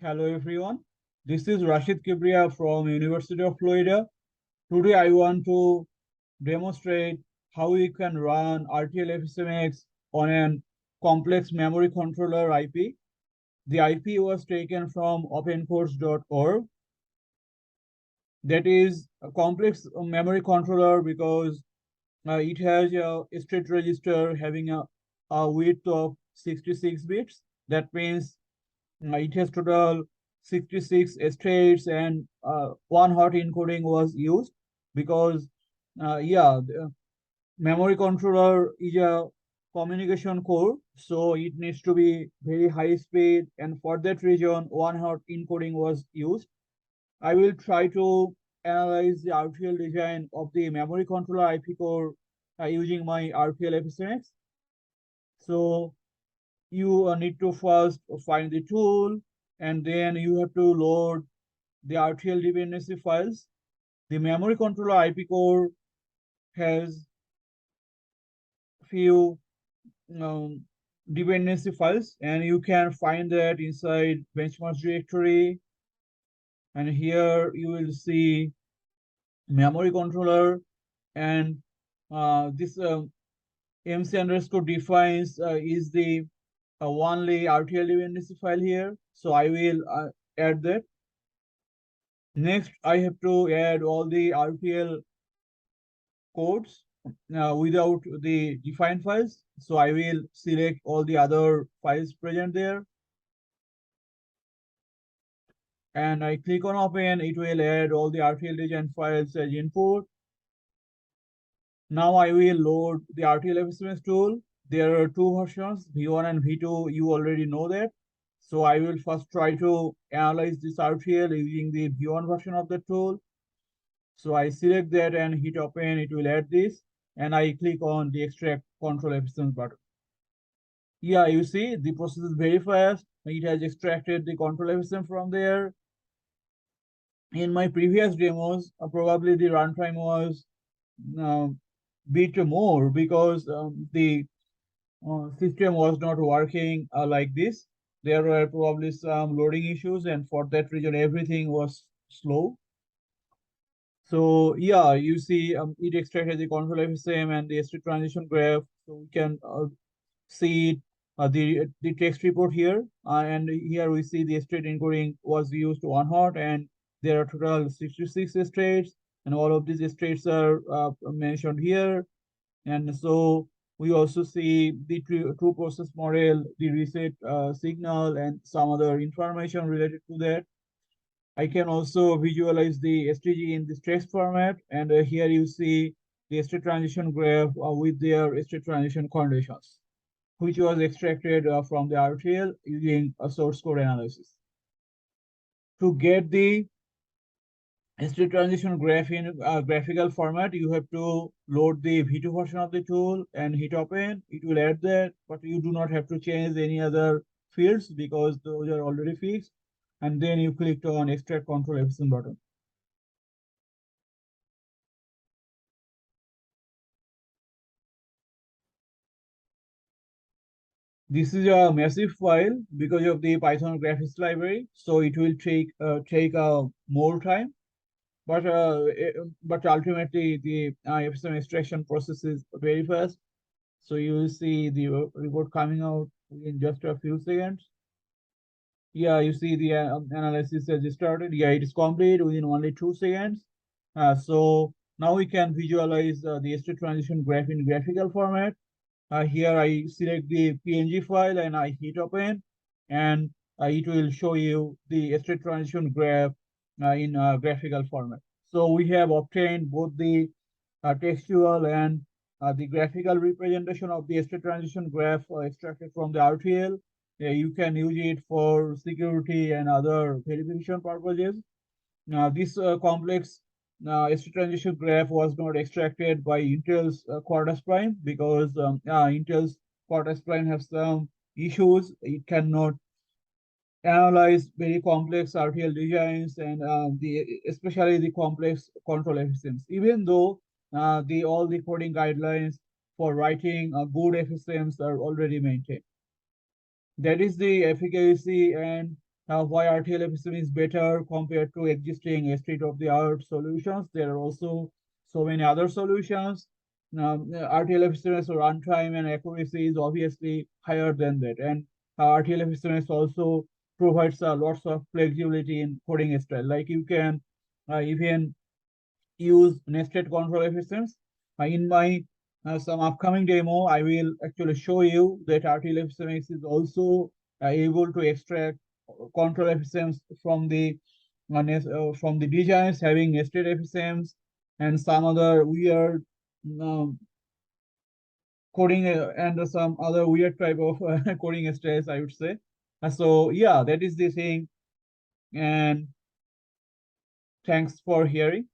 Hello everyone. This is Rashid Kibria from University of Florida. Today I want to demonstrate how you can run RTL-FSMx on a complex memory controller IP. The IP was taken from opencourse.org. That is a complex memory controller because it has a state register having a width of 66 bits. That means it has total 66 states and one hot encoding was used because the memory controller is a communication core, so it needs to be very high speed, and for that reason one hot encoding was used. I will try to analyze the RTL design of the memory controller IP core using my RTL-FSMx. So you need to first find the tool, and then you have to load the RTL dependency files. The memory controller IP core has few um, dependency files, and you can find that inside benchmarks directory. And here you will see memory controller, and this MC underscore defines is the only RTL dependency file here. So I will add that. Next, I have to add all the RTL codes without the defined files. So I will select all the other files present there. And I click on open, it will add all the RTL design files as input. Now I will load the RTL-FSMx tool. There are two versions, V1 and V2. You already know that. So I will first try to analyze this RTL using the V1 version of the tool. So I select that and hit open, it will add this. And I click on the extract control FSMx button. Yeah, you see the process is very fast. It has extracted the control FSM from there. In my previous demos, probably the runtime was bit more because the system was not working like this. There were probably some loading issues, and for that reason, everything was slow. So yeah, you see, it extracted the control FSM and the state transition graph. So we can see the text report here, and here we see the state encoding was used one hot, and there are total 66 states, and all of these states are mentioned here. And so we also see the true process model, the reset signal, and some other information related to that. I can also visualize the STG in this text format, and here you see the state transition graph with their state transition conditions, which was extracted from the RTL using a source code analysis. To get the state transition graph in graphical format, you have to load the V2 version of the tool and hit open. It will add that, but you do not have to change any other fields because those are already fixed. And then you click on extract control FSM button. This is a massive file because of the Python graphics library, so it will take more time. But ultimately the FSM extraction process is very fast. So you will see the report coming out in just a few seconds. Yeah, you see the analysis has started. Yeah, it is complete within only 2 seconds. So now we can visualize the state transition graph in graphical format. Here I select the PNG file and I hit open, and it will show you the state transition graph in graphical format. So we have obtained both the textual and the graphical representation of the state transition graph extracted from the RTL. You can use it for security and other verification purposes. Now, this complex state transition graph was not extracted by Intel's Quartus Prime because Intel's Quartus Prime has some issues. It cannot analyze very complex RTL designs and especially the complex control FSMs. Even though the all the coding guidelines for writing good FSMs are already maintained. That is the efficacy and why RTL-FSM is better compared to existing state-of-the-art solutions. There are also so many other solutions. RTL-FSM's runtime and accuracy is obviously higher than that, and RTL-FSM also provides lots of flexibility in coding style. Like you can even use nested control FSMs. In my some upcoming demo, I will actually show you that RTL-FSMx is also able to extract control FSMs from the designs having nested FSMs and some other weird um, coding and some other weird type of coding styles, I would say. So yeah, that is the thing. And thanks for hearing.